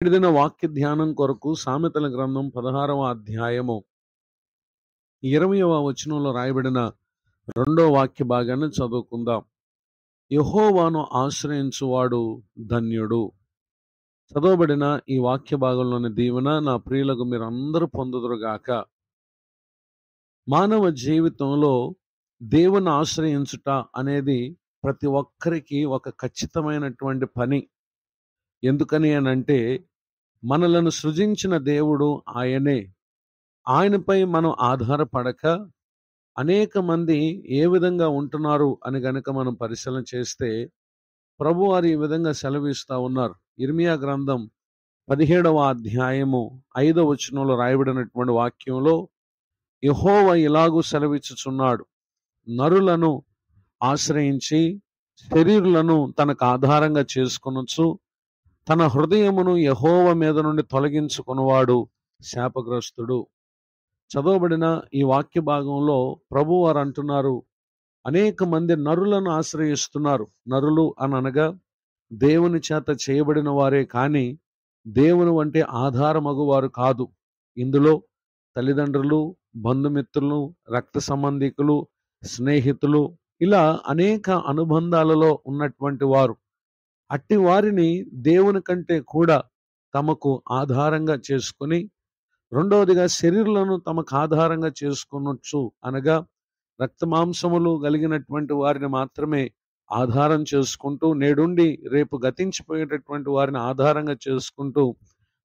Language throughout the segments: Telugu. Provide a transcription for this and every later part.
విడిదిన వాక్య ధ్యానం కొరకు సామెతల గ్రంథం 16వ అధ్యాయము 20వ వచనంలో రాయబడిన రెండో వాక్య భాగాన్ని చదువుకుందాం. యెహోవాను ఆశ్రయించువాడు ధన్యుడు. చదవబడిన ఈ వాక్య భాగంలోని దీవెన నా ప్రియులకు మీరు అందరూ పొందుదురుగాక. మానవ జీవితంలో దేవుని ఆశ్రయించుట అనేది ప్రతి ఒక్కరికి ఒక ఖచ్చితమైనటువంటి పని. ఎందుకని అనంటే మనలను సృజించిన దేవుడు ఆయనే. ఆయనపై మనం ఆధారపడక అనేక మంది ఏ విధంగా ఉంటున్నారు అని గనుక మనం పరిశీలన చేస్తే ప్రభువారు ఈ విధంగా సెలవిస్తూ ఉన్నారు. ఇర్మియా గ్రంథం 17వ అధ్యాయము 5వ వచనంలో రాయబడినటువంటి వాక్యంలో యెహోవా ఇలాగూ సెలవిచ్చుచున్నాడు, నరులను ఆశ్రయించి శరీరులను తనకు ఆధారంగా చేసుకొనొచ్చు, తన హృదయమును యెహోవా మీద నుండి తొలగించుకున్నవాడు శాపగ్రస్తుడు. చదవబడిన ఈ వాక్య భాగంలో ప్రభువారు అంటున్నారు, అనేక మంది నరులను ఆశ్రయిస్తున్నారు. నరులు అని అనగా దేవుని చేత చేయబడిన వారే కానీ దేవుని వంటి ఆధారమగువారు కాదు. ఇందులో తల్లిదండ్రులు, బంధుమిత్రులు, రక్త సంబంధికులు, స్నేహితులు, ఇలా అనేక అనుబంధాలలో ఉన్నటువంటి వారు. అట్టి వారిని దేవుని కంటే కూడా తమకు ఆధారంగా చేసుకుని, రెండవదిగా శరీరులను తమకు ఆధారంగా చేసుకొనొచ్చు అనగా రక్త మాంసములు కలిగినటువంటి వారిని మాత్రమే ఆధారం చేసుకుంటూ, నేడుండి రేపు గతించిపోయేటటువంటి వారిని ఆధారంగా చేసుకుంటూ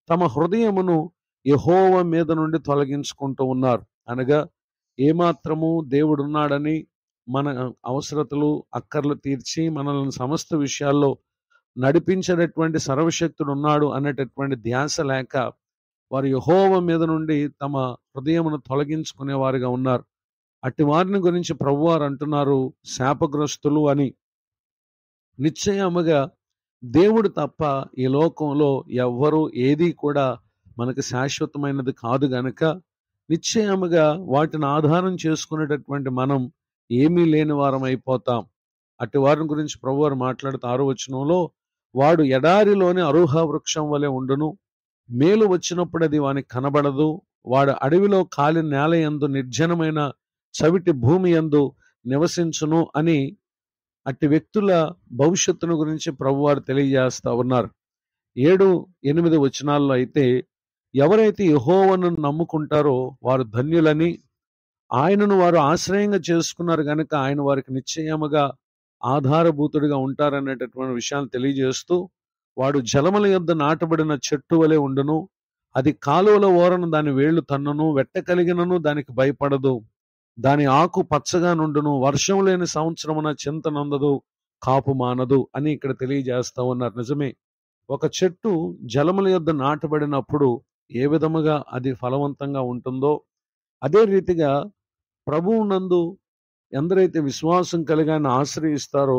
తమ హృదయమును యెహోవా మీద నుండి తొలగించుకుంటూ ఉన్నారు. అనగా ఏమాత్రము దేవుడున్నాడని, మన అవసరతలు అక్కర్లు తీర్చి మనల్ని సమస్త విషయాల్లో నడిపించేటటువంటి సర్వశక్తుడు ఉన్నాడు అనేటటువంటి ధ్యాస లేక వారు యెహోవా మీద నుండి తమ హృదయమును తొలగించుకునే వారిగా ఉన్నారు. అట్టి వారిని గురించి ప్రభువారు అంటున్నారు శాపగ్రస్తులు అని. నిశ్చయముగా దేవుడు తప్ప ఈ లోకంలో ఎవ్వరూ ఏదీ కూడా మనకు శాశ్వతమైనది కాదు గనక నిశ్చయముగా వాటిని ఆధారం చేసుకునేటటువంటి మనం ఏమీ లేని వారం అయిపోతాం. అట్టి వారిని గురించి ప్రభువారు మాట్లాడుతూ 6వ వచనంలో, వాడు ఎడారిలోని అరుహ వృక్షం వలె ఉండును, మేలు వచ్చినప్పుడు అది వానికి కనబడదు, వాడు అడవిలో కాలి నేల యందు నిర్జనమైన చవిటి భూమి యందు నివసించును అని అట్టి వ్యక్తుల భవిష్యత్తును గురించి ప్రభువారు తెలియజేస్తా ఉన్నారు. 7, 8 వచనాల్లో అయితే ఎవరైతే యెహోవాను నమ్ముకుంటారో వారు ధన్యులని, ఆయనను వారు ఆశ్రయంగా చేసుకున్నారు కనుక ఆయన వారికి నిశ్చయముగా ఆధారభూతుడిగా ఉంటారనేటటువంటి విషయాన్ని తెలియజేస్తూ, వాడు జలముల యొద్ద నాటబడిన చెట్టు వలె ఉండును, అది కాలువల ఓరను దాని వేళ్లు తన్నును, వెట్ట కలిగినను దానికి భయపడదు, దాని ఆకు పచ్చగా నుండును, వర్షం లేని సంవత్సరమున చింత నందదు, కాపు మానదు అని ఇక్కడ తెలియజేస్తా ఉన్నారు. నిజమే, ఒక చెట్టు జలముల యొద్ద నాటబడినప్పుడు ఏ విధముగా అది ఫలవంతంగా ఉంటుందో అదే రీతిగా ప్రభువునందు ఎందరైతే విశ్వాసం కలిగి ఆయన ఆశ్రయిస్తారో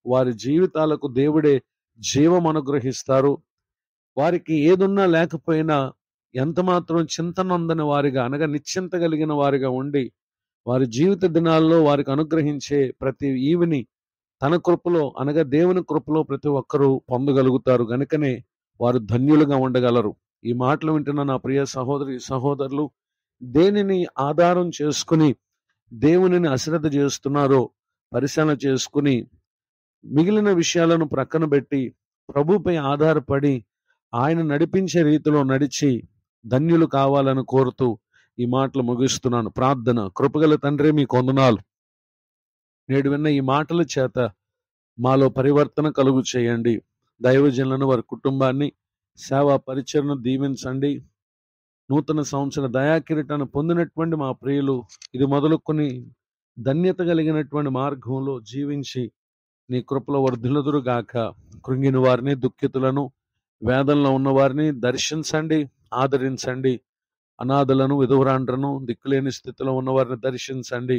వారి జీవితాలకు దేవుడే జీవం అనుగ్రహిస్తారు. వారికి ఏదున్నా లేకపోయినా ఎంత మాత్రం చింతనందని వారిగా అనగా నిశ్చింత కలిగిన వారిగా ఉండి వారి జీవిత దినాల్లో వారికి అనుగ్రహించే ప్రతి ఈవిని తన కృపలో అనగా దేవుని కృపలో ప్రతి ఒక్కరూ పొందగలుగుతారు. గనుకనే వారు ధన్యులుగా ఉండగలరు. ఈ మాటలు వింటున్న నా ప్రియ సహోదరి సహోదరులు, దేనిని ఆధారం చేసుకుని దేవునిని అశ్రద్ధ చేస్తున్నారో పరిశీలన చేసుకుని మిగిలిన విషయాలను ప్రక్కన పెట్టి ప్రభుపై ఆధారపడి ఆయన నడిపించే రీతిలో నడిచి ధన్యులు కావాలని కోరుతూ ఈ మాటలు ముగిస్తున్నాను. ప్రార్థన. కృపగల తండ్రి, మీ వందనాలు. నేడు విన్న ఈ మాటల చేత మాలో పరివర్తన కలుగు చేయండి. దైవజనులను వారి కుటుంబాన్ని సేవా పరిచరణ దీవించండి. నూతన సంవత్సర దయాకిరీటాన్ని పొందినటువంటి మా ప్రియులు ఇది మొదలుకొని ధన్యత కలిగినటువంటి మార్గంలో జీవించి నీ కృపలో వర్ధిల్లుదురుగాక. కృంగిన వారిని, దుఃఖితులను, వేదనలో ఉన్న వారిని దర్శించండి, ఆదరించండి. అనాథలను, విధవరాండ్రను, దిక్కులేని స్థితిలో ఉన్న వారిని దర్శించండి.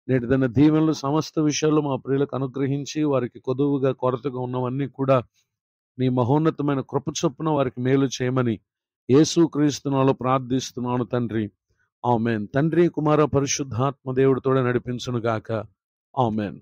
నేటి తన దీవెనలు సమస్త విషయాల్లో మా ప్రియులకు అనుగ్రహించి వారికి కొదువుగా కొరతగా ఉన్నవన్నీ కూడా నీ మహోన్నతమైన కృప చొప్పున వారికి మేలు చేయమని యేసుక్రీస్తునాలో ప్రార్థిస్తున్నాను తండ్రి. ఆమెన్. తండ్రి, కుమార, పరిశుద్ధాత్మ దేవుడితోనే నడిపించును గాక. ఆమెన్.